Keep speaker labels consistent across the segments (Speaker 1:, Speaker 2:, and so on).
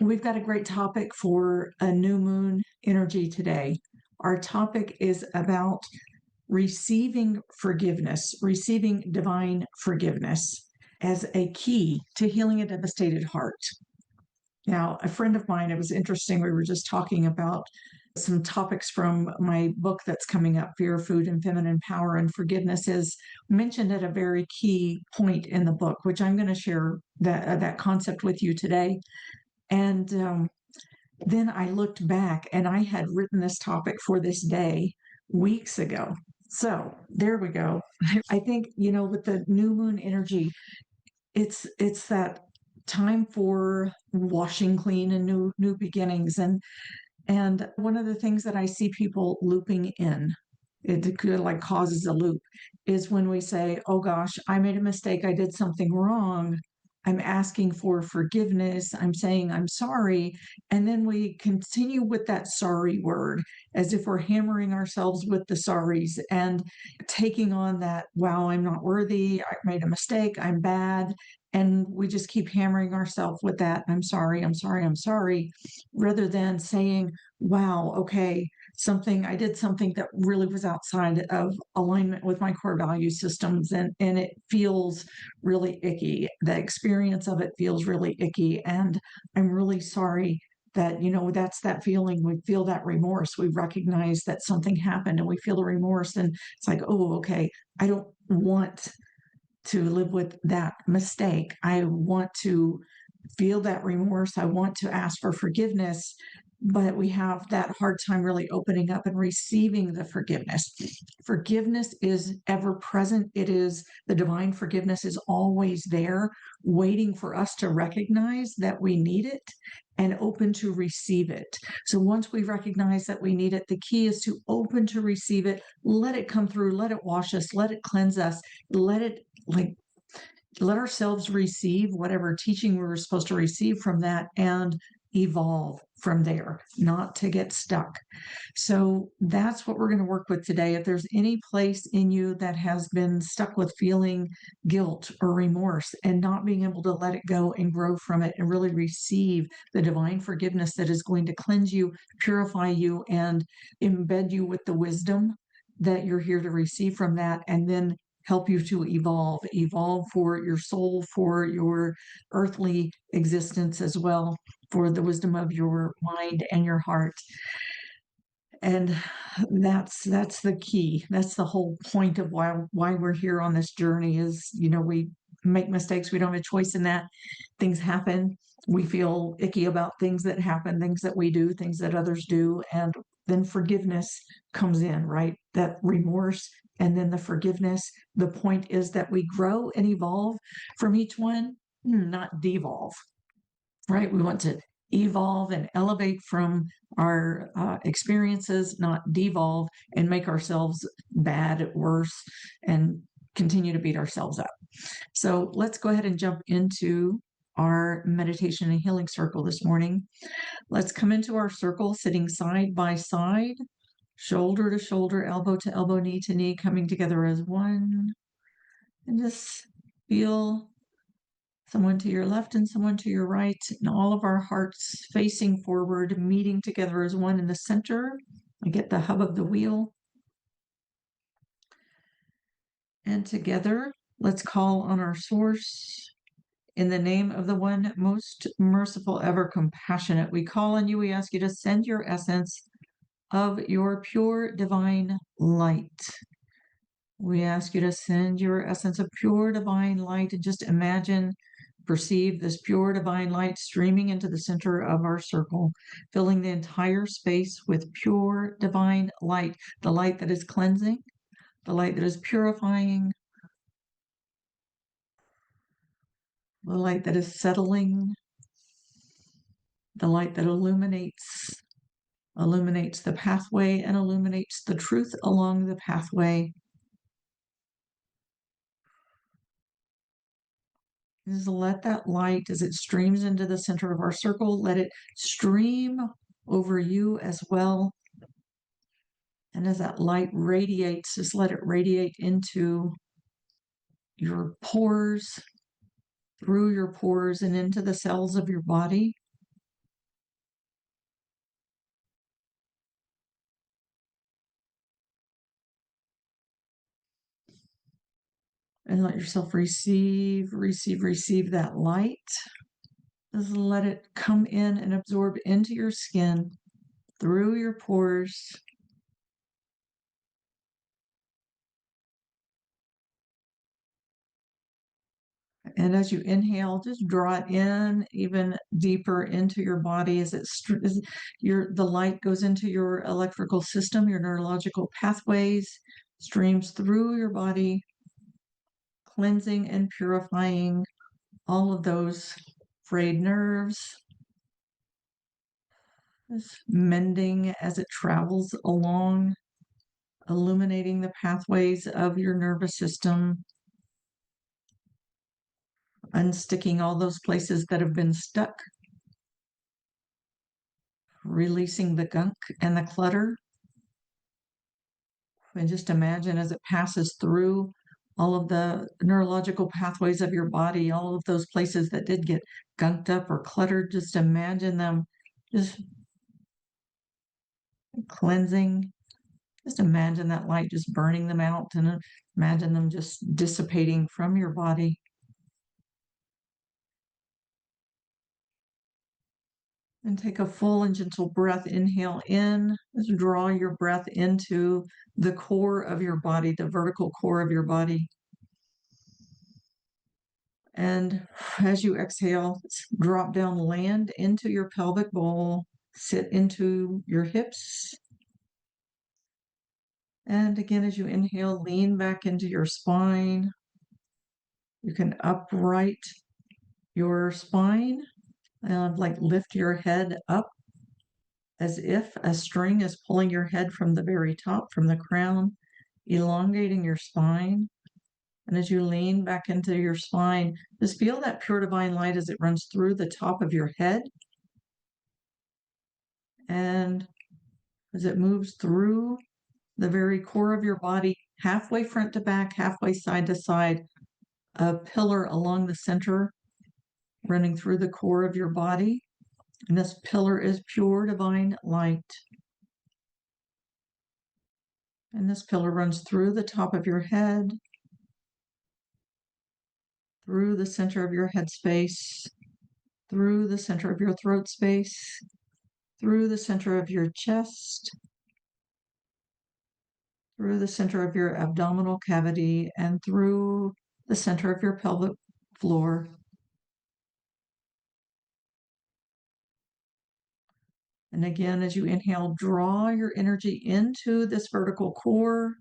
Speaker 1: We've got a great topic for a new moon energy today. Our topic is about receiving forgiveness, receiving divine forgiveness as a key to healing a devastated heart. Now, a friend of mine, it was interesting. We were just talking about some topics from my book that's coming up, Fear, Food, and Feminine Power, and forgiveness is mentioned at a very key point in the book, which I'm going to share that concept with you today. And then I looked back and I had written this topic for this day weeks ago. So there we go. I think, with the new moon energy, it's that time for washing clean and new beginnings. And one of the things that I see people looping in, it could like causes a loop, is when we say, oh gosh, I made a mistake, I did something wrong. I'm asking for forgiveness. I'm saying I'm sorry. And then we continue with that sorry word as if we're hammering ourselves with the sorries and taking on that, wow, I'm not worthy. I made a mistake. I'm bad. And we just keep hammering ourselves with that. I'm sorry. I'm sorry. I'm sorry. Rather than saying, wow, okay, I did something that really was outside of alignment with my core value systems, and it feels really icky. The experience of it feels really icky. And I'm really sorry that, that's that feeling. We feel that remorse. We recognize that something happened and we feel the remorse. And it's like, oh, okay, I don't want to live with that mistake. I want to feel that remorse. I want to ask for forgiveness, but we have that hard time really opening up and receiving the forgiveness. Forgiveness is ever present. It is the divine forgiveness is always there, waiting for us to recognize that we need it and open to receive it. So once we recognize that we need it, the key is to open to receive it, let it come through, let it wash us, let it cleanse us, let ourselves receive whatever teaching we were supposed to receive from that and evolve from there, not to get stuck. So that's what we're going to work with today. If there's any place in you that has been stuck with feeling guilt or remorse and not being able to let it go and grow from it and really receive the divine forgiveness that is going to cleanse you, purify you, and embed you with the wisdom that you're here to receive from that, and then help you to evolve for your soul, for your earthly existence as well, for the wisdom of your mind and your heart. And that's the key. That's the whole point of why we're here on this journey is, we make mistakes. We don't have a choice in that. Things happen. We feel icky about things that happen, things that we do, things that others do. And then forgiveness comes in, right? That remorse and then the forgiveness. The point is that we grow and evolve from each one, not devolve, right? We want to evolve and elevate from our experiences, not devolve and make ourselves bad, worse, and continue to beat ourselves up. So let's go ahead and jump into our meditation and healing circle this morning. Let's come into our circle sitting side by side, shoulder to shoulder, elbow to elbow, knee to knee, coming together as one. And just feel someone to your left and someone to your right, and all of our hearts facing forward, meeting together as one in the center. I get the hub of the wheel. And together, let's call on our source. In the name of the one most merciful, ever compassionate, we call on you. We ask you to send your essence of your pure divine light. We ask you to send your essence of pure divine light and just imagine, perceive this pure divine light streaming into the center of our circle, filling the entire space with pure divine light, the light that is cleansing, the light that is purifying, the light that is settling, the light that illuminates the pathway and illuminates the truth along the pathway. Just let that light, as it streams into the center of our circle, let it stream over you as well. And as that light radiates, just let it radiate into your pores, through your pores, and into the cells of your body. And let yourself receive that light. Just let it come in and absorb into your skin, through your pores. And as you inhale, just draw it in even deeper into your body as the light goes into your electrical system, your neurological pathways, streams through your body, cleansing and purifying all of those frayed nerves, just mending as it travels along, illuminating the pathways of your nervous system, unsticking all those places that have been stuck, releasing the gunk and the clutter. And just imagine as it passes through all of the neurological pathways of your body, all of those places that did get gunked up or cluttered, just imagine them just cleansing. Just imagine that light just burning them out and imagine them just dissipating from your body. And take a full and gentle breath. Inhale in. Just draw your breath into the core of your body, the vertical core of your body. And as you exhale, drop down, land into your pelvic bowl, sit into your hips. And again, as you inhale, lean back into your spine. You can upright your spine and like lift your head up as if a string is pulling your head from the very top, from the crown, elongating your spine. And as you lean back into your spine, just feel that pure divine light as it runs through the top of your head. And as it moves through the very core of your body, halfway front to back, halfway side to side, a pillar along the center running through the core of your body. And this pillar is pure divine light. And this pillar runs through the top of your head, through the center of your head space, through the center of your throat space, through the center of your chest, through the center of your abdominal cavity, and through the center of your pelvic floor. And again, as you inhale, draw your energy into this vertical core.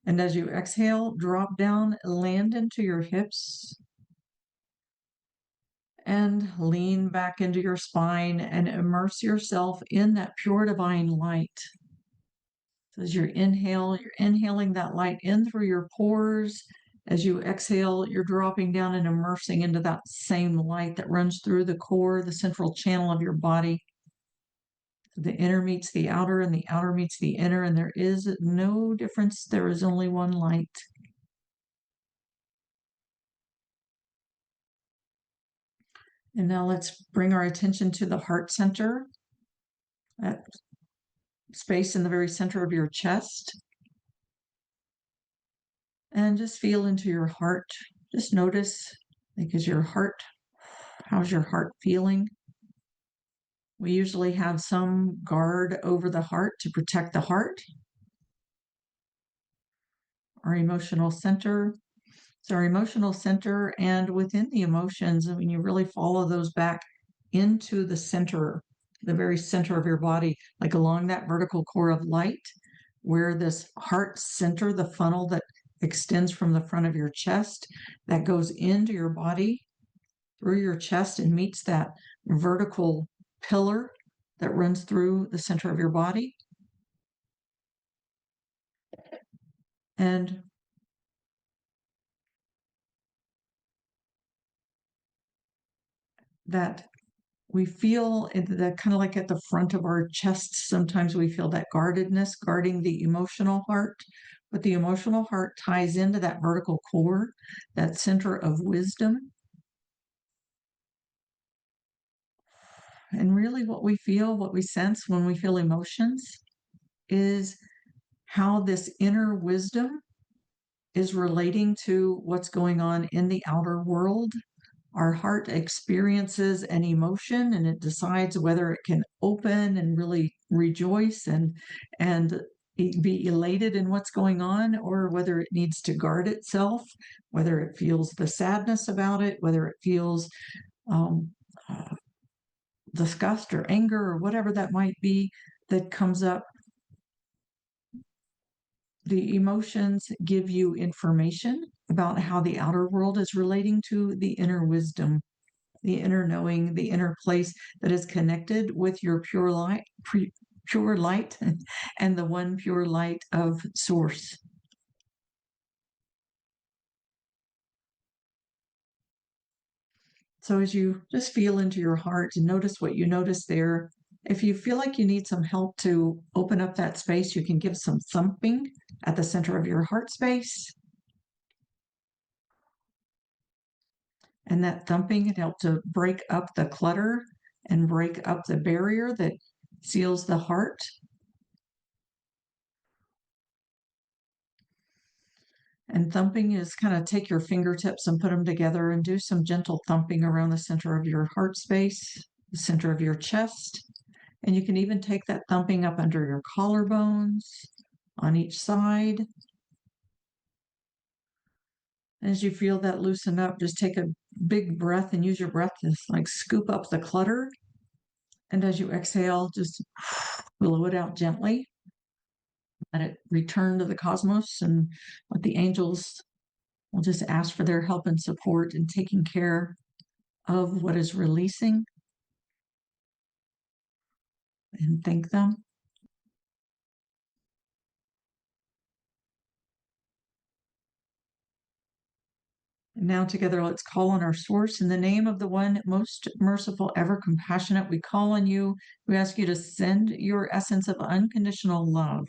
Speaker 1: And as you exhale, drop down, land into your hips, and lean back into your spine and immerse yourself in that pure divine light. So as you inhale, you're inhaling that light in through your pores. As you exhale, you're dropping down and immersing into that same light that runs through the core, the central channel of your body. The inner meets the outer, and the outer meets the inner, and there is no difference. There is only one light. And now let's bring our attention to the heart center, that space in the very center of your chest. And just feel into your heart. Just notice, because your heart, how's your heart feeling? We usually have some guard over the heart to protect the heart. Our emotional center. So our emotional center, and within the emotions, when you really follow those back into the center, the very center of your body, like along that vertical core of light, where this heart center, the funnel that extends from the front of your chest, that goes into your body through your chest and meets that vertical pillar that runs through the center of your body. And that we feel the kind of like at the front of our chests, sometimes we feel that guardedness, guarding the emotional heart. But the emotional heart ties into that vertical core, that center of wisdom. And really what we feel, what we sense when we feel emotions is how this inner wisdom is relating to what's going on in the outer world. Our heart experiences an emotion and it decides whether it can open and really rejoice and be elated in what's going on, or whether it needs to guard itself, whether it feels the sadness about it, whether it feels um, uh, disgust or anger or whatever that might be that comes up. The emotions give you information about how the outer world is relating to the inner wisdom, the inner knowing, the inner place that is connected with your pure light, and the one pure light of source. So as you just feel into your heart and notice what you notice there, if you feel like you need some help to open up that space, you can give some thumping at the center of your heart space. And that thumping can help to break up the clutter and break up the barrier that seals the heart. And thumping is kind of take your fingertips and put them together and do some gentle thumping around the center of your heart space, the center of your chest. And you can even take that thumping up under your collarbones on each side. As you feel that loosen up, just take a big breath and use your breath to like scoop up the clutter. And as you exhale, just blow it out gently. Let it return to the cosmos, and let the angels will just ask for their help and support in taking care of what is releasing, and thank them. And now together, let's call on our source in the name of the one most merciful, ever compassionate. We call on you. We ask you to send your essence of unconditional love.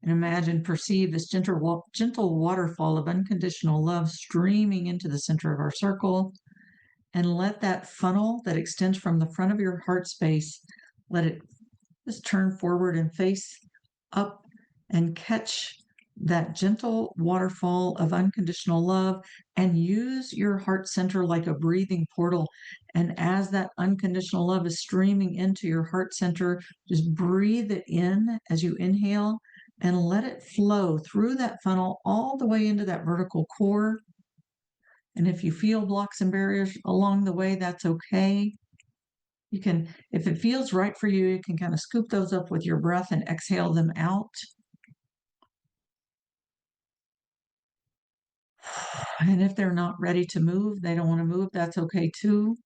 Speaker 1: And imagine, perceive this gentle waterfall of unconditional love streaming into the center of our circle. And let that funnel that extends from the front of your heart space, let it just turn forward and face up and catch that gentle waterfall of unconditional love, and use your heart center like a breathing portal. And as that unconditional love is streaming into your heart center, just breathe it in as you inhale and let it flow through that funnel all the way into that vertical core. And if you feel blocks and barriers along the way, that's okay. You can, if it feels right for you, you can kind of scoop those up with your breath and exhale them out. And if they're not ready to move, they don't want to move, that's okay too.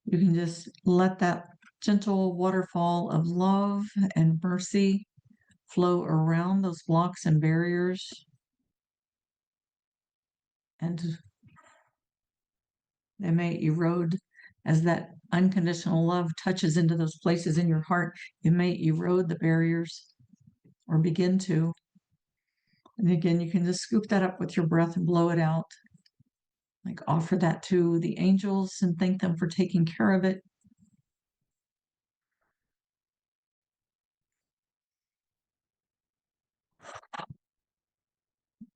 Speaker 1: You can just let that gentle waterfall of love and mercy flow around those blocks and barriers. And they may erode as that unconditional love touches into those places in your heart. It may erode the barriers or begin to. And again, you can just scoop that up with your breath and blow it out. Like offer that to the angels and thank them for taking care of it.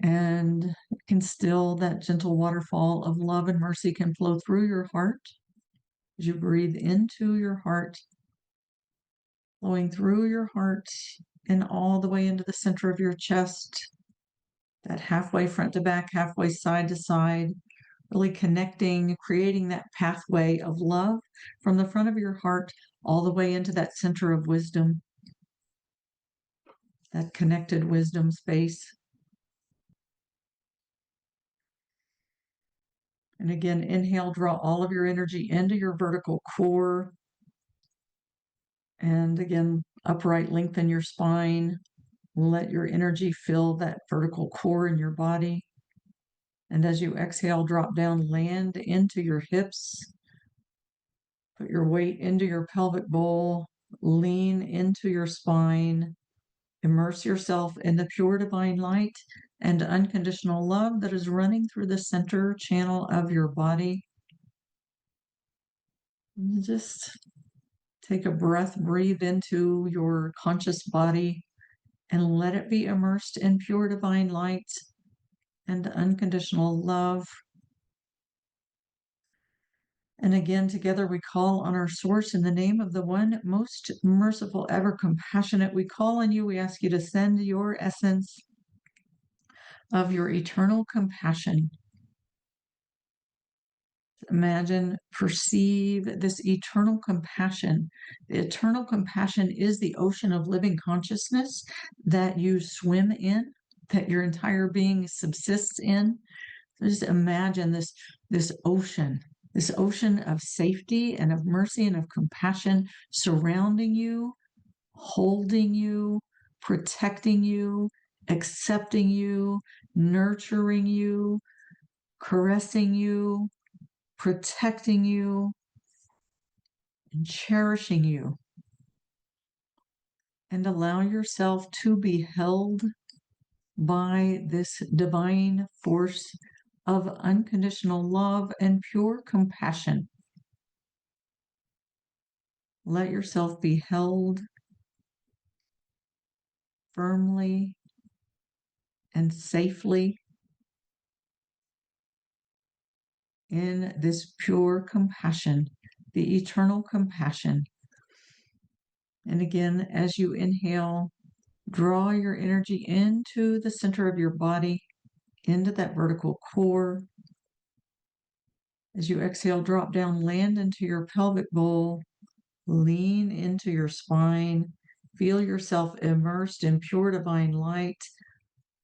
Speaker 1: And it can still, that gentle waterfall of love and mercy can flow through your heart as you breathe into your heart, flowing through your heart and all the way into the center of your chest, that halfway front to back, halfway side to side, really connecting, creating that pathway of love from the front of your heart all the way into that center of wisdom, that connected wisdom space. And again, inhale, draw all of your energy into your vertical core. And again, upright, lengthen your spine. Let your energy fill that vertical core in your body. And as you exhale, drop down, land into your hips. Put your weight into your pelvic bowl. Lean into your spine. Immerse yourself in the pure divine light and unconditional love that is running through the center channel of your body. And just take a breath, breathe into your conscious body and let it be immersed in pure divine light. and unconditional love. And again, together we call on our source in the name of the one most merciful, ever compassionate. We call on you. We ask you to send your essence of your eternal compassion. Imagine, perceive this eternal compassion. The eternal compassion is the ocean of living consciousness that you swim in, that your entire being subsists in. Just imagine this ocean, this ocean of safety and of mercy and of compassion surrounding you, holding you, protecting you, accepting you, nurturing you, caressing you, protecting you, and cherishing you. And allow yourself to be held by this divine force of unconditional love and pure compassion. Let yourself be held firmly and safely in this pure compassion, the eternal compassion. And again, as you inhale, draw your energy into the center of your body, into that vertical core. As you exhale, drop down, land into your pelvic bowl, lean into your spine, feel yourself immersed in pure divine light,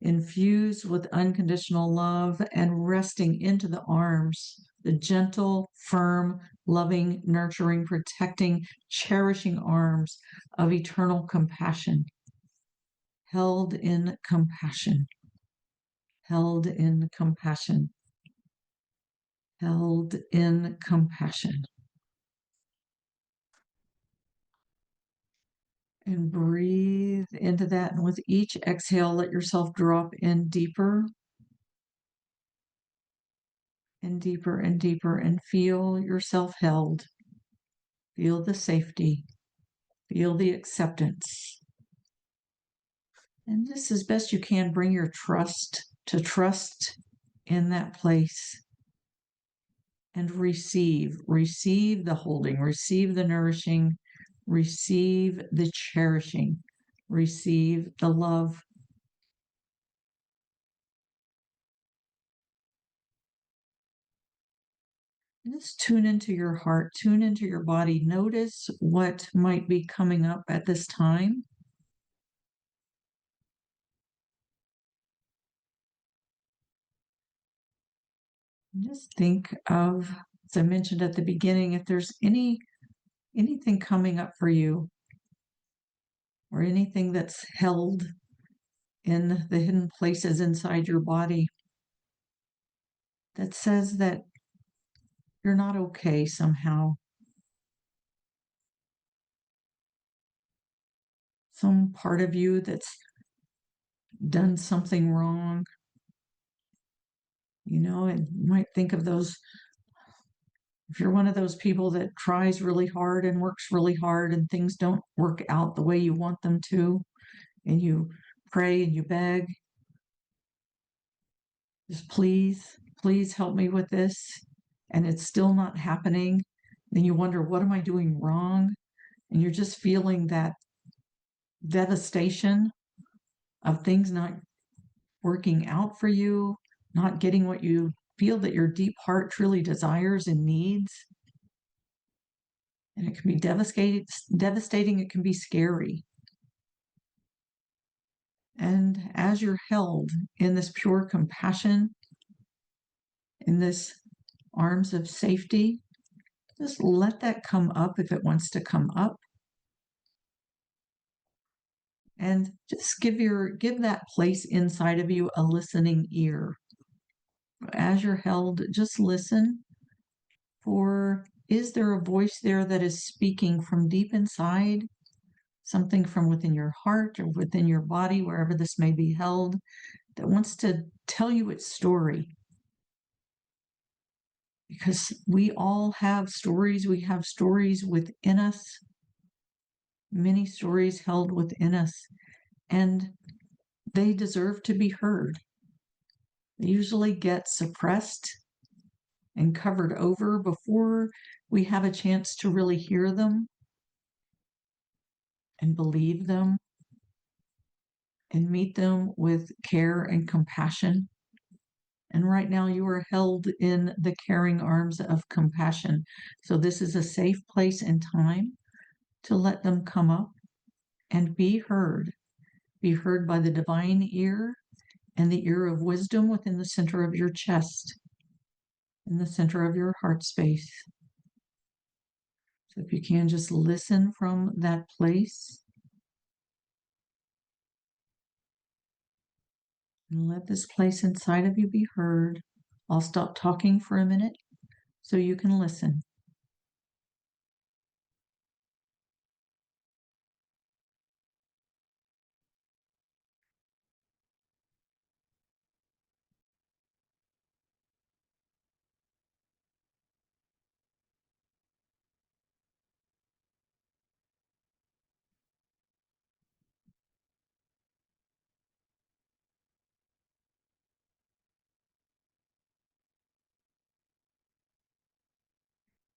Speaker 1: infused with unconditional love, and resting into the arms, the gentle, firm, loving, nurturing, protecting, cherishing arms of eternal compassion. Held in compassion, held in compassion, held in compassion. And breathe into that. And with each exhale, let yourself drop in deeper and deeper and deeper, and feel yourself held. Feel the safety, feel the acceptance. And just as best you can, bring your trust to trust in that place and receive the holding, receive the nourishing, receive the cherishing, receive the love. Just tune into your heart, tune into your body. Notice what might be coming up at this time. Just think of, as I mentioned at the beginning, if there's anything coming up for you or anything that's held in the hidden places inside your body that says that you're not okay somehow. Some part of you that's done something wrong. You know, and you might think of those, if you're one of those people that tries really hard and works really hard and things don't work out the way you want them to, and you pray and you beg, just please help me with this, and it's still not happening, then you wonder, what am I doing wrong? And you're just feeling that devastation of things not working out for you, not getting what you feel that your deep heart truly desires and needs. And it can be devastating, it can be scary. And as you're held in this pure compassion, in this arms of safety, just let that come up if it wants to come up. And just give that place inside of you a listening ear. As you're held, just listen for, is there a voice there that is speaking from deep inside? Something from within your heart or within your body, wherever this may be held, that wants to tell you its story. Because we all have stories. We have stories within us, many stories held within us, and they deserve to be heard. They usually get suppressed and covered over before we have a chance to really hear them and believe them and meet them with care and compassion. And right now, you are held in the caring arms of compassion. So, this is a safe place and time to let them come up and be heard. Be heard by the divine ear and the ear of wisdom within the center of your chest, in the center of your heart space. So, if you can just listen from that place and let this place inside of you be heard. I'll stop talking for a minute so you can listen.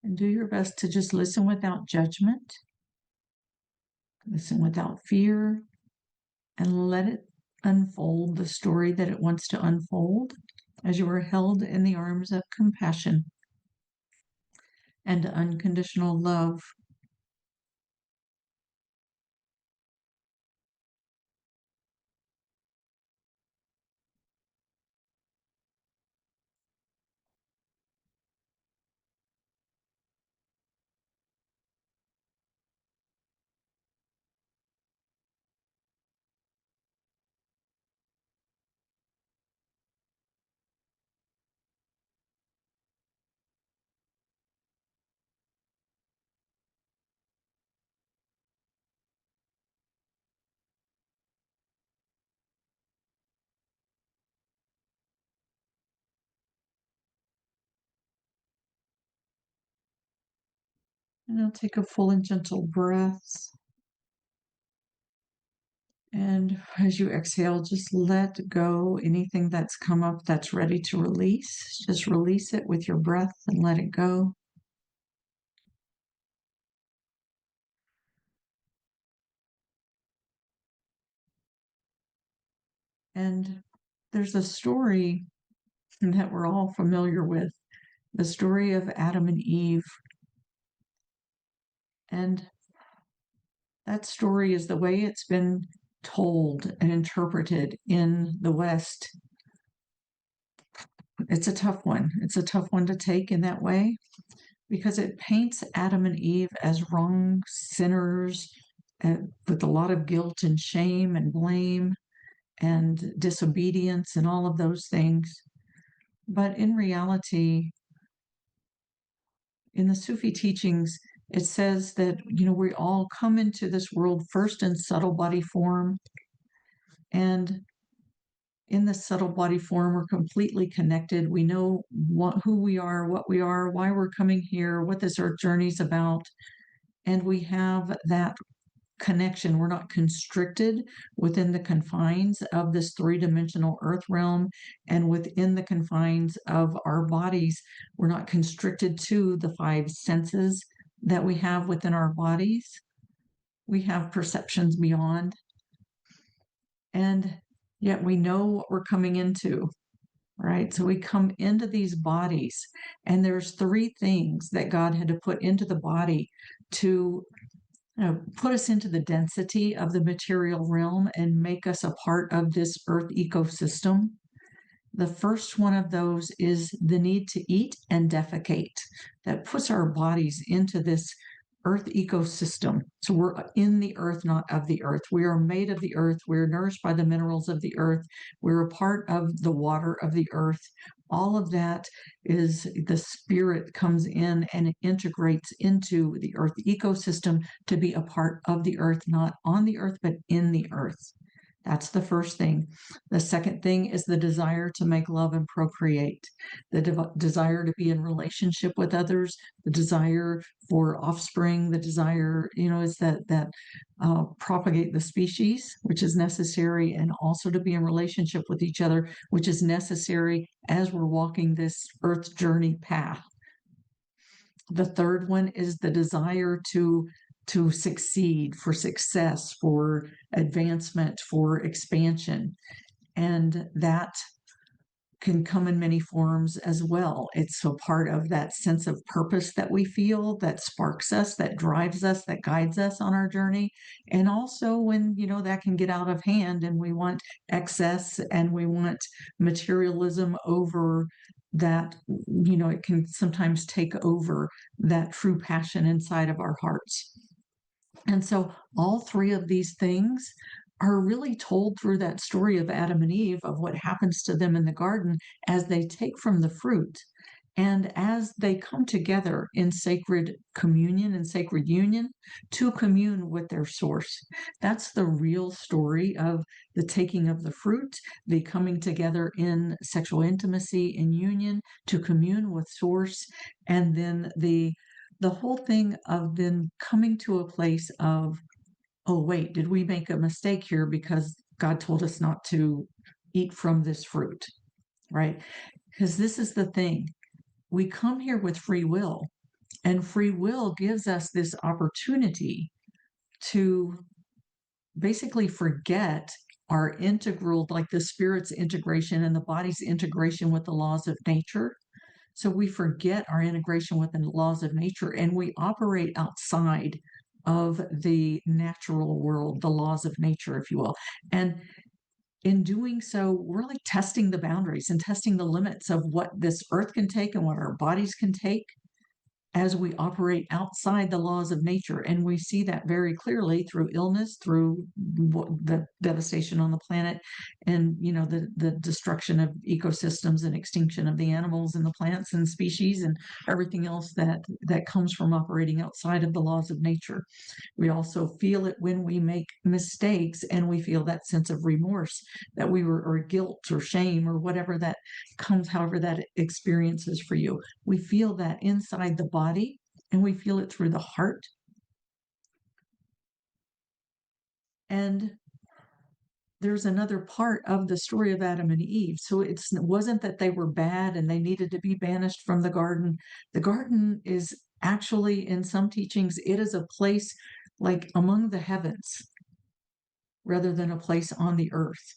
Speaker 1: And do your best to just listen without judgment, listen without fear, and let it unfold the story that it wants to unfold as you are held in the arms of compassion and unconditional love. And now take a full and gentle breath. And as you exhale, just let go anything that's come up that's ready to release. Just release it with your breath and let it go. And there's a story that we're all familiar with, the story of Adam and Eve. And that story is the way it's been told and interpreted in the West. It's a tough one. It's a tough one to take in that way because it paints Adam and Eve as wrong sinners with a lot of guilt and shame and blame and disobedience and all of those things. But in reality, in the Sufi teachings, it says that, we all come into this world first in subtle body form. And in the subtle body form, we're completely connected. We know who we are, what we are, why we're coming here, what this earth journey is about. And we have that connection. We're not constricted within the confines of this three-dimensional earth realm and within the confines of our bodies. We're not constricted to the five senses that we have within our bodies. We have perceptions beyond. And yet we know what we're coming into, right? So we come into these bodies, and there's three things that God had to put into the body to put us into the density of the material realm and make us a part of this earth ecosystem. The first one of those is the need to eat and defecate. That puts our bodies into this earth ecosystem. So we're in the earth, not of the earth. We are made of the earth. We're nourished by the minerals of the earth. We're a part of the water of the earth. All of that is the spirit comes in and it integrates into the earth ecosystem to be a part of the earth, not on the earth, but in the earth. That's the first thing. The second thing is the desire to make love and procreate, the desire to be in relationship with others, the desire for offspring, the desire, is that propagate the species, which is necessary, and also to be in relationship with each other, which is necessary as we're walking this earth journey path. The third one is the desire to succeed, for success, for advancement, for expansion. And that can come in many forms as well. It's a part of that sense of purpose that we feel, that sparks us, that drives us, that guides us on our journey. And also when, that can get out of hand and we want excess and we want materialism over that, it can sometimes take over that true passion inside of our hearts. And so all three of these things are really told through that story of Adam and Eve, of what happens to them in the garden as they take from the fruit and as they come together in sacred communion and sacred union to commune with their source. That's the real story of the taking of the fruit, the coming together in sexual intimacy and union to commune with source, and then the whole thing of then coming to a place of, oh, wait, did we make a mistake here because God told us not to eat from this fruit, right? Because this is the thing. We come here with free will, and free will gives us this opportunity to basically forget our integral, like the spirit's integration and the body's integration with the laws of nature. So we forget our integration with the laws of nature and we operate outside of the natural world, the laws of nature, if you will. And in doing so, we're really testing the boundaries and testing the limits of what this earth can take and what our bodies can take as we operate outside the laws of nature. And we see that very clearly through illness, through the devastation on the planet, and the destruction of ecosystems and extinction of the animals and the plants and species and everything else that comes from operating outside of the laws of nature. We also feel it when we make mistakes, and we feel that sense of remorse that we were, or guilt or shame or whatever that comes, however that experience is for you. We feel that inside the body, and we feel it through the heart. And there's another part of the story of Adam and Eve. So it wasn't that they were bad and they needed to be banished from the garden. The garden is actually, in some teachings, it is a place like among the heavens rather than a place on the earth.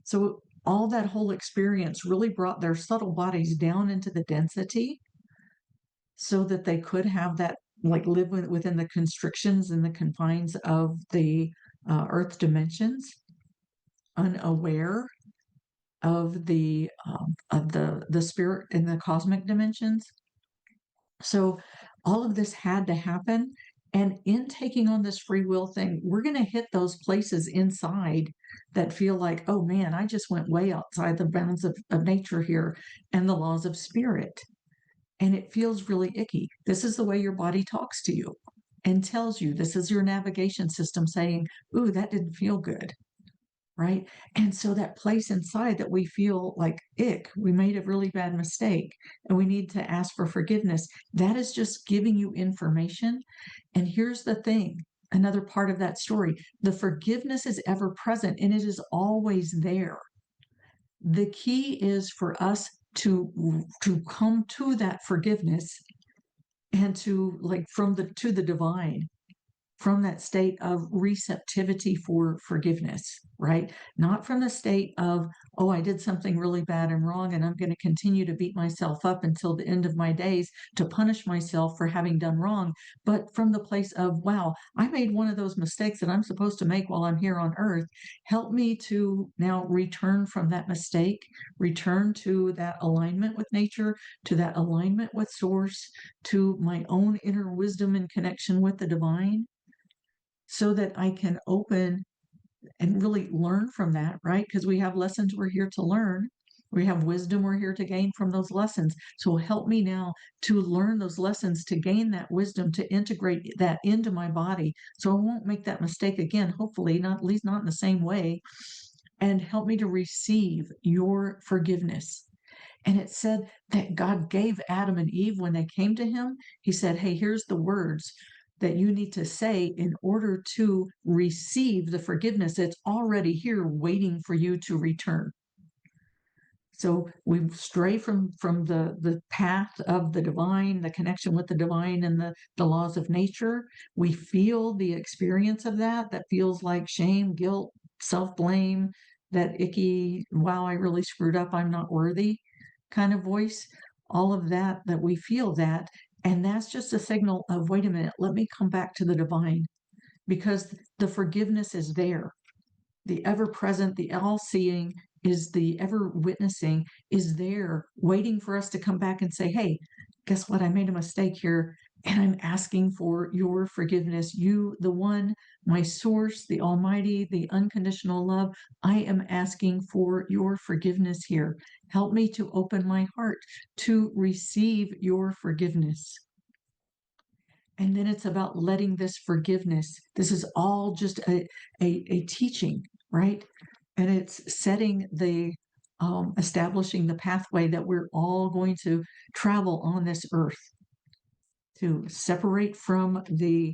Speaker 1: So all that whole experience really brought their subtle bodies down into the density so that they could have that, like, live within the constrictions and the confines of the earth dimensions, unaware of the spirit in the cosmic dimensions. So all of this had to happen. And in taking on this free will thing, we're going to hit those places inside that feel like, oh man, I just went way outside the bounds of nature here and the laws of spirit. And it feels really icky. This is the way your body talks to you and tells you, this is your navigation system saying, ooh, that didn't feel good. Right. And so that place inside that we feel like, ick, we made a really bad mistake and we need to ask for forgiveness, that is just giving you information. And here's the thing, another part of that story, the forgiveness is ever present and it is always there. The key is for us to come to that forgiveness and to, like, to the divine, from that state of receptivity for forgiveness, right? Not from the state of, oh, I did something really bad and wrong, and I'm going to continue to beat myself up until the end of my days to punish myself for having done wrong, but from the place of, wow, I made one of those mistakes that I'm supposed to make while I'm here on earth. Help me to now return from that mistake, return to that alignment with nature, to that alignment with source, to my own inner wisdom and connection with the divine, so that I can open and really learn from that, right? Because we have lessons we're here to learn. We have wisdom we're here to gain from those lessons. So help me now to learn those lessons, to gain that wisdom, to integrate that into my body so I won't make that mistake again, hopefully, not at least not in the same way. And help me to receive your forgiveness. And it said that God gave Adam and Eve when they came to him, he said, hey, here's the words. that you need to say in order to receive the forgiveness that's already here waiting for you to return. So we stray from the path of the divine, the connection with the divine and the laws of nature. We feel the experience of that feels like shame, guilt, self-blame, that icky, wow, I really screwed up, I'm not worthy kind of voice. All of that we feel that. And that's just a signal of, wait a minute, let me come back to the divine, because the forgiveness is there. The ever present, the all seeing, is the ever witnessing, is there waiting for us to come back and say, hey, guess what? I made a mistake here and I'm asking for your forgiveness. You, the one, my source, the almighty, the unconditional love, I am asking for your forgiveness here. Help me to open my heart to receive your forgiveness. And then it's about letting this forgiveness. This is all just a teaching, right? And it's setting establishing the pathway that we're all going to travel on this earth, to separate from the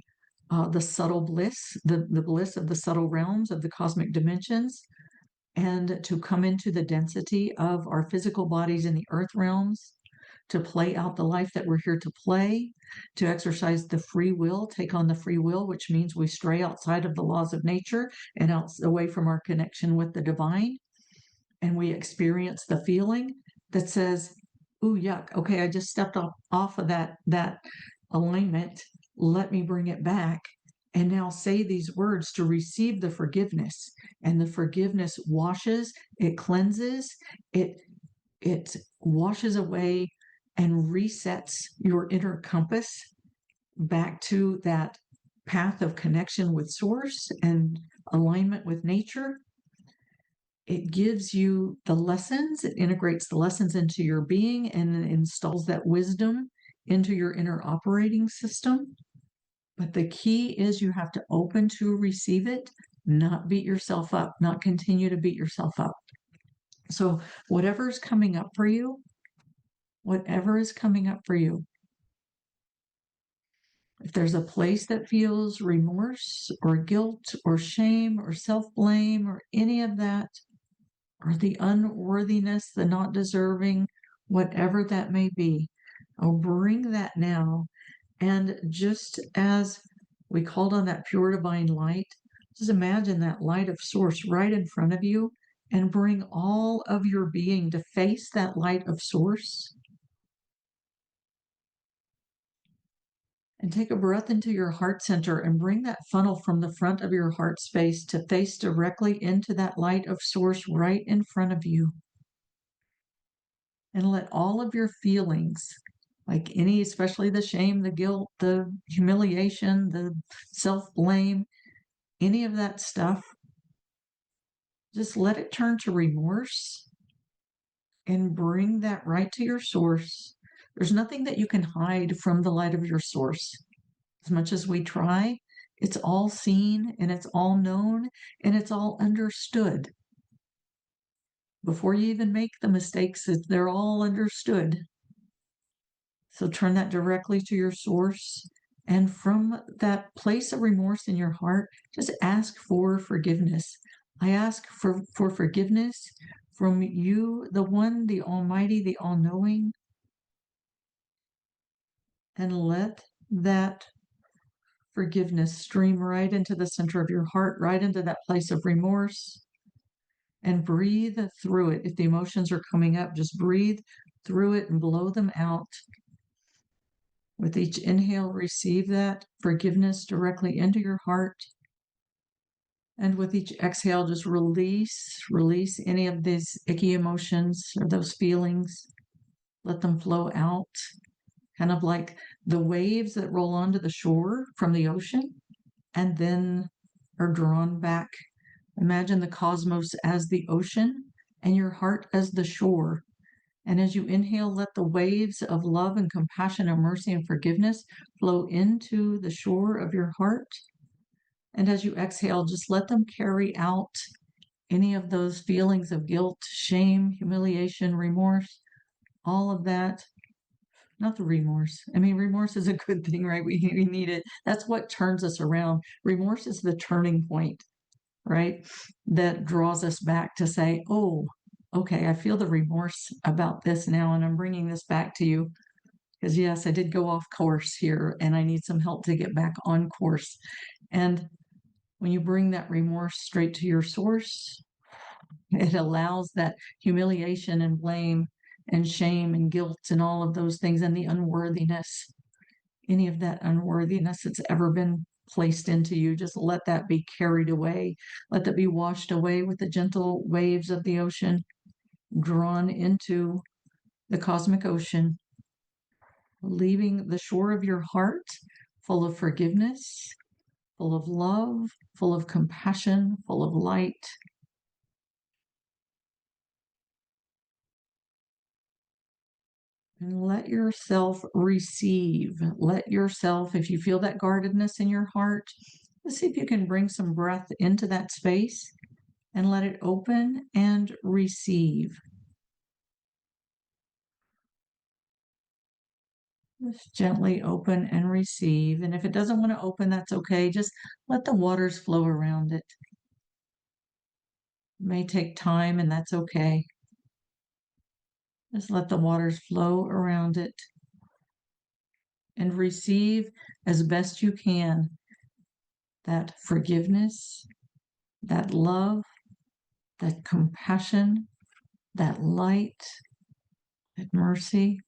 Speaker 1: subtle bliss, the bliss of the subtle realms of the cosmic dimensions, and to come into the density of our physical bodies in the earth realms, to play out the life that we're here to play, to exercise the free will, take on the free will, which means we stray outside of the laws of nature and away from our connection with the divine. And we experience the feeling that says, ooh, yuck, okay, I just stepped off of that alignment. Let me bring it back. And now say these words to receive the forgiveness. And the forgiveness washes, it cleanses, it washes away and resets your inner compass back to that path of connection with source and alignment with nature. It gives you the lessons, it integrates the lessons into your being and installs that wisdom into your inner operating system. But the key is you have to open to receive it, not beat yourself up, not continue to beat yourself up. So whatever's coming up for you, whatever is coming up for you, if there's a place that feels remorse or guilt or shame or self-blame or any of that, or the unworthiness, the not deserving, whatever that may be, I'll bring that now. And just as we called on that pure divine light, just imagine that light of source right in front of you and bring all of your being to face that light of source. And take a breath into your heart center and bring that funnel from the front of your heart space to face directly into that light of source right in front of you. And let all of your feelings, like any, especially the shame, the guilt, the humiliation, the self-blame, any of that stuff, just let it turn to remorse and bring that right to your source. There's nothing that you can hide from the light of your source. As much as we try, it's all seen and it's all known and it's all understood. Before you even make the mistakes, they're all understood. So turn that directly to your source. And from that place of remorse in your heart, just ask for forgiveness. I ask for forgiveness from you, the one, the almighty, the all-knowing. And let that forgiveness stream right into the center of your heart, right into that place of remorse. And breathe through it. If the emotions are coming up, just breathe through it and blow them out. With each inhale, receive that forgiveness directly into your heart. And with each exhale, just release any of these icky emotions or those feelings. Let them flow out, kind of like the waves that roll onto the shore from the ocean and then are drawn back. Imagine the cosmos as the ocean and your heart as the shore. And as you inhale, let the waves of love and compassion and mercy and forgiveness flow into the shore of your heart. And as you exhale, just let them carry out any of those feelings of guilt, shame, humiliation, remorse, all of that. not the remorse. I mean, remorse is a good thing, right? We need it. That's what turns us around. Remorse is the turning point, right? That draws us back to say, oh, okay, I feel the remorse about this now, and I'm bringing this back to you. Because, yes, I did go off course here, and I need some help to get back on course. And when you bring that remorse straight to your source, it allows that humiliation and blame and shame and guilt and all of those things and the unworthiness, any of that unworthiness that's ever been placed into you, just let that be carried away. Let that be washed away with the gentle waves of the ocean, drawn into the cosmic ocean, leaving the shore of your heart full of forgiveness, full of love, full of compassion, full of light. And let yourself receive. Let yourself, if you feel that guardedness in your heart, let's see if you can bring some breath into that space and let it open and receive. Just gently open and receive. And if it doesn't want to open, that's okay. Just let the waters flow around it. It may take time, and that's okay. Just let the waters flow around it and receive as best you can that forgiveness, that love, that compassion, that light, that mercy.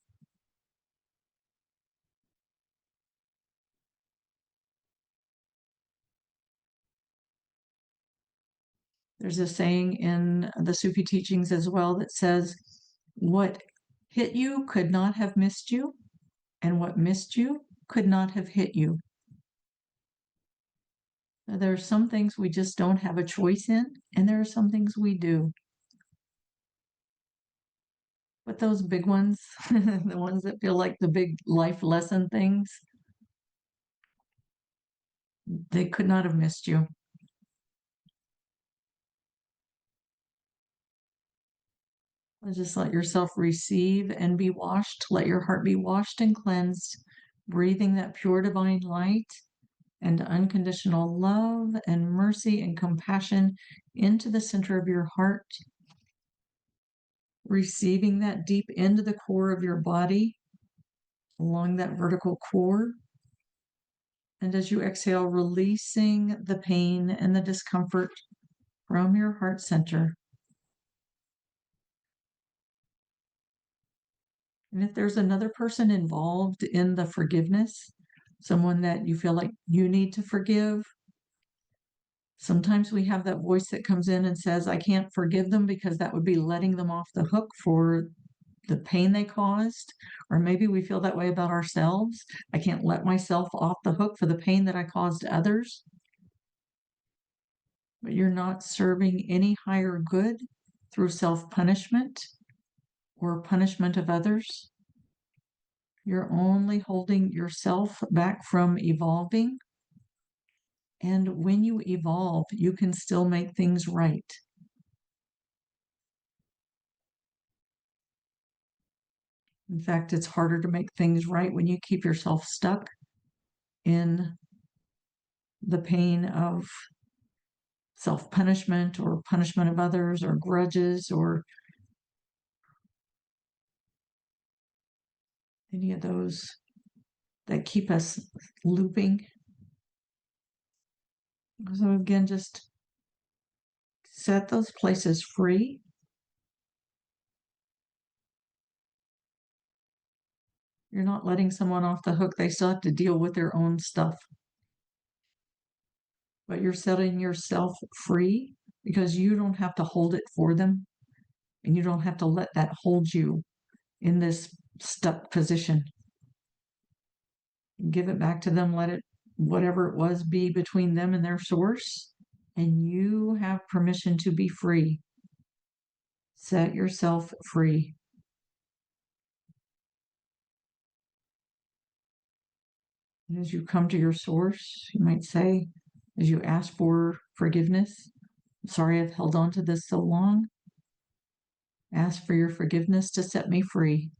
Speaker 1: There's a saying in the Sufi teachings as well that says, what hit you could not have missed you, and what missed you could not have hit you. There are some things we just don't have a choice in, and there are some things we do. But those big ones, the ones that feel like the big life lesson things, they could not have missed you. Just let yourself receive and be washed. Let your heart be washed and cleansed, breathing that pure divine light and unconditional love and mercy and compassion into the center of your heart, receiving that deep into the core of your body, along that vertical core. And as you exhale, releasing the pain and the discomfort from your heart center. And if there's another person involved in the forgiveness, someone that you feel like you need to forgive, sometimes we have that voice that comes in and says, I can't forgive them because that would be letting them off the hook for the pain they caused. Or maybe we feel that way about ourselves. I can't let myself off the hook for the pain that I caused others. But you're not serving any higher good through self-punishment or punishment of others. You're only holding yourself back from evolving. And when you evolve, you can still make things right. In fact, it's harder to make things right when you keep yourself stuck in the pain of self-punishment or punishment of others or grudges or any of those that keep us looping. So again, just set those places free. You're not letting someone off the hook. They still have to deal with their own stuff. But you're setting yourself free because you don't have to hold it for them. And you don't have to let that hold you in this stuck position. Give it back to them, let it, whatever it was, be between them and their source. And you have permission to be free. Set yourself free. And as you come to your source, you might say, as you ask for forgiveness, I'm sorry I've held on to this so long. Ask for your forgiveness to set me free.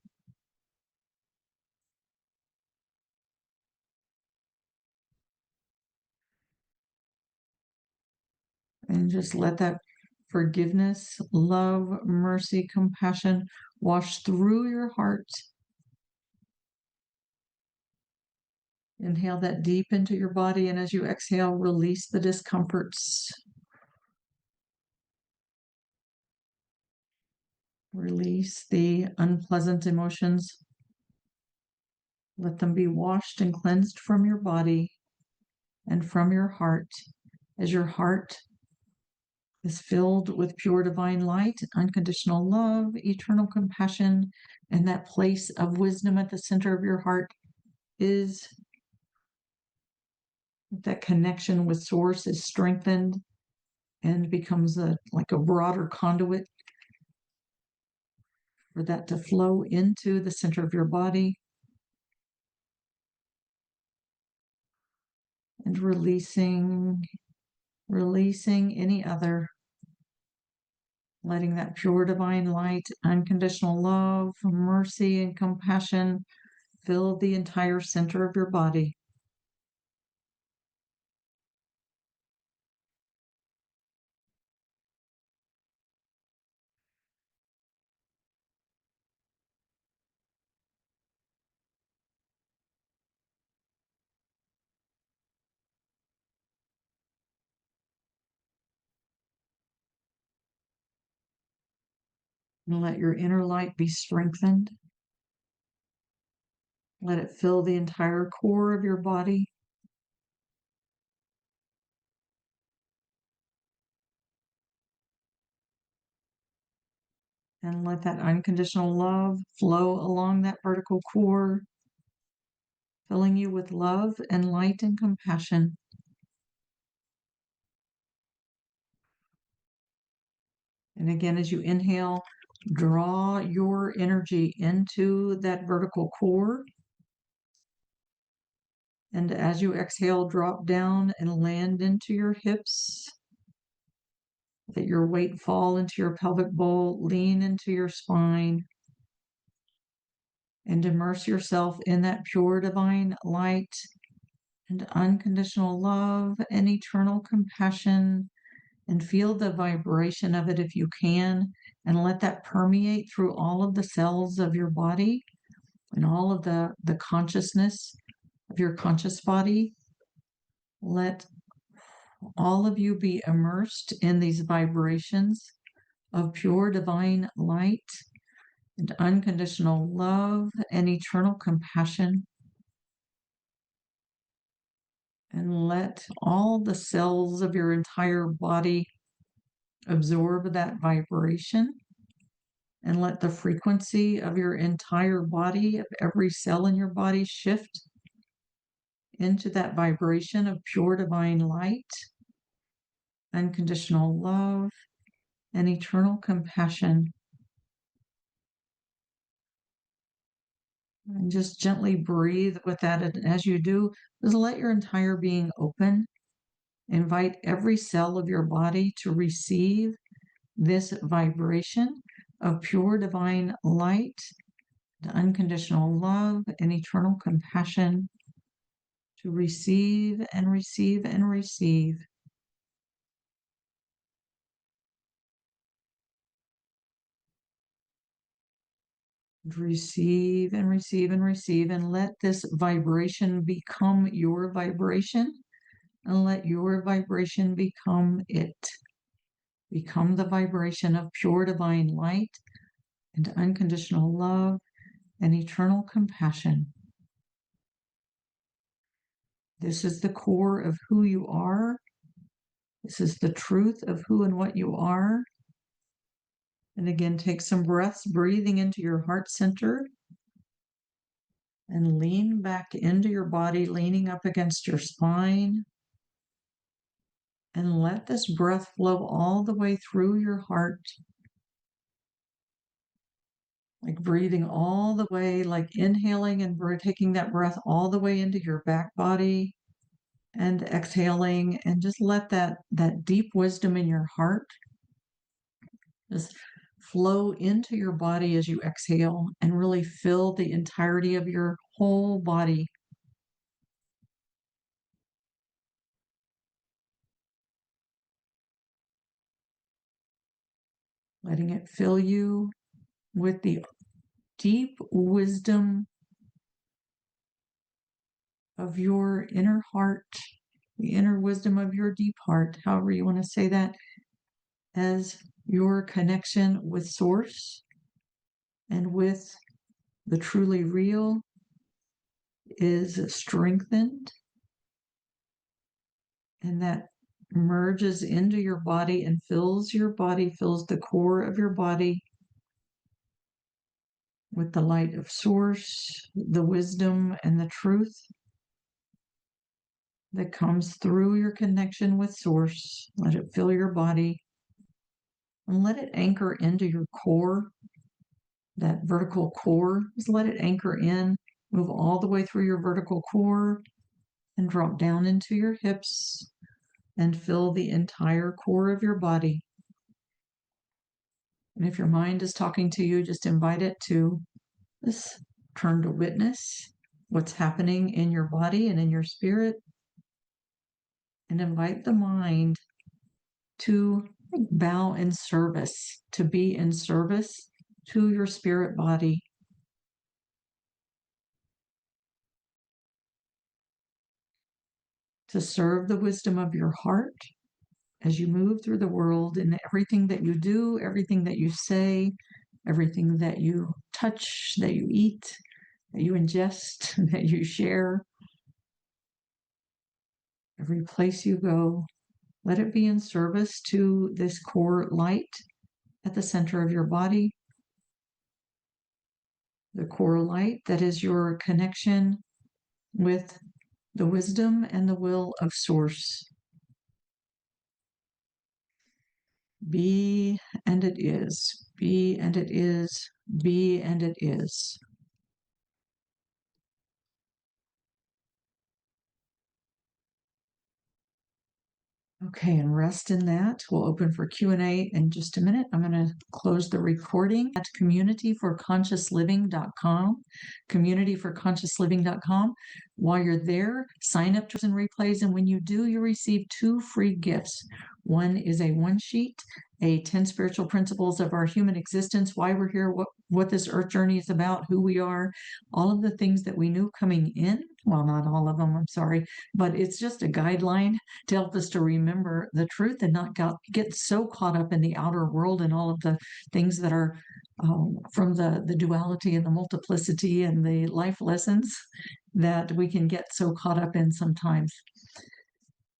Speaker 1: And just let that forgiveness, love, mercy, compassion wash through your heart. Inhale that deep into your body, and as you exhale, release the discomforts. Release the unpleasant emotions. Let them be washed and cleansed from your body and from your heart, as your heart is filled with pure divine light, unconditional love, eternal compassion, and that place of wisdom at the center of your heart is that connection with source is strengthened and becomes like a broader conduit for that to flow into the center of your body, and releasing any other, letting that pure divine light, unconditional love, mercy, and compassion fill the entire center of your body. And let your inner light be strengthened. Let it fill the entire core of your body. And let that unconditional love flow along that vertical core, filling you with love and light and compassion. And again, as you inhale, draw your energy into that vertical core. And as you exhale, drop down and land into your hips. Let your weight fall into your pelvic bowl, lean into your spine, and immerse yourself in that pure divine light and unconditional love and eternal compassion, and feel the vibration of it if you can, and let that permeate through all of the cells of your body and all of the consciousness of your conscious body. Let all of you be immersed in these vibrations of pure divine light and unconditional love and eternal compassion. And let all the cells of your entire body absorb that vibration. And let the frequency of your entire body, of every cell in your body, shift into that vibration of pure divine light, unconditional love, and eternal compassion. And just gently breathe with that. And as you do, just let your entire being open. Invite every cell of your body to receive this vibration of pure divine light, unconditional love, and eternal compassion, to receive and receive and receive. Receive and receive and receive, and let this vibration become your vibration, and let your vibration become it. Become the vibration of pure divine light and unconditional love and eternal compassion. This is the core of who you are. This is the truth of who and what you are. And again, take some breaths, breathing into your heart center, and lean back into your body, leaning up against your spine. And let this breath flow all the way through your heart, like breathing all the way, like inhaling and taking that breath all the way into your back body, and exhaling, and just let that deep wisdom in your heart just flow into your body as you exhale, and really fill the entirety of your whole body. letting it fill you with the deep wisdom of your inner heart, the inner wisdom of your deep heart, however you want to say that, as your connection with Source and with the truly real is strengthened, and that merges into your body and fills your body, fills the core of your body with the light of Source, the wisdom and the truth that comes through your connection with Source. Let it fill your body and let it anchor into your core, that vertical core. Just let it anchor in, move all the way through your vertical core and drop down into your hips and fill the entire core of your body. And if your mind is talking to you, just invite it to this turn to witness what's happening in your body and in your spirit, and invite the mind to bow in service, to be in service to your spirit body. To serve the wisdom of your heart as you move through the world in everything that you do, everything that you say, everything that you touch, that you eat, that you ingest, that you share, every place you go. Let it be in service to this core light at the center of your body, the core light that is your connection with the wisdom and the will of Source. Be and it is, be and it is, be and it is. Okay, and rest in that. We'll open for Q&A in just a minute. I'm going to close the recording at communityforconsciousliving.com, communityforconsciousliving.com. While you're there, sign up to and replays, and when you do, you receive 2 free gifts. One is a one sheet, a 10 spiritual principles of our human existence, why we're here, what this earth journey is about, who we are, all of the things that we knew coming in. Well, not all of them, I'm sorry, but it's just a guideline to help us to remember the truth and not get so caught up in the outer world and all of the things that are from the duality and the multiplicity and the life lessons that we can get so caught up in sometimes.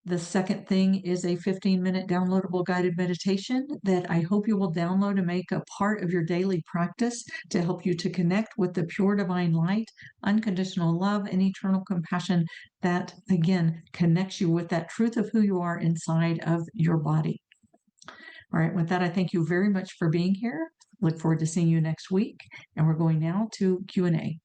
Speaker 1: The second thing is a 15-minute downloadable guided meditation that I hope you will download and make a part of your daily practice to help you to connect with the pure divine light, unconditional love, and eternal compassion that, again, connects you with that truth of who you are inside of your body. All right, with that, I thank you very much for being here. Look forward to seeing you next week. And we're going now to Q&A.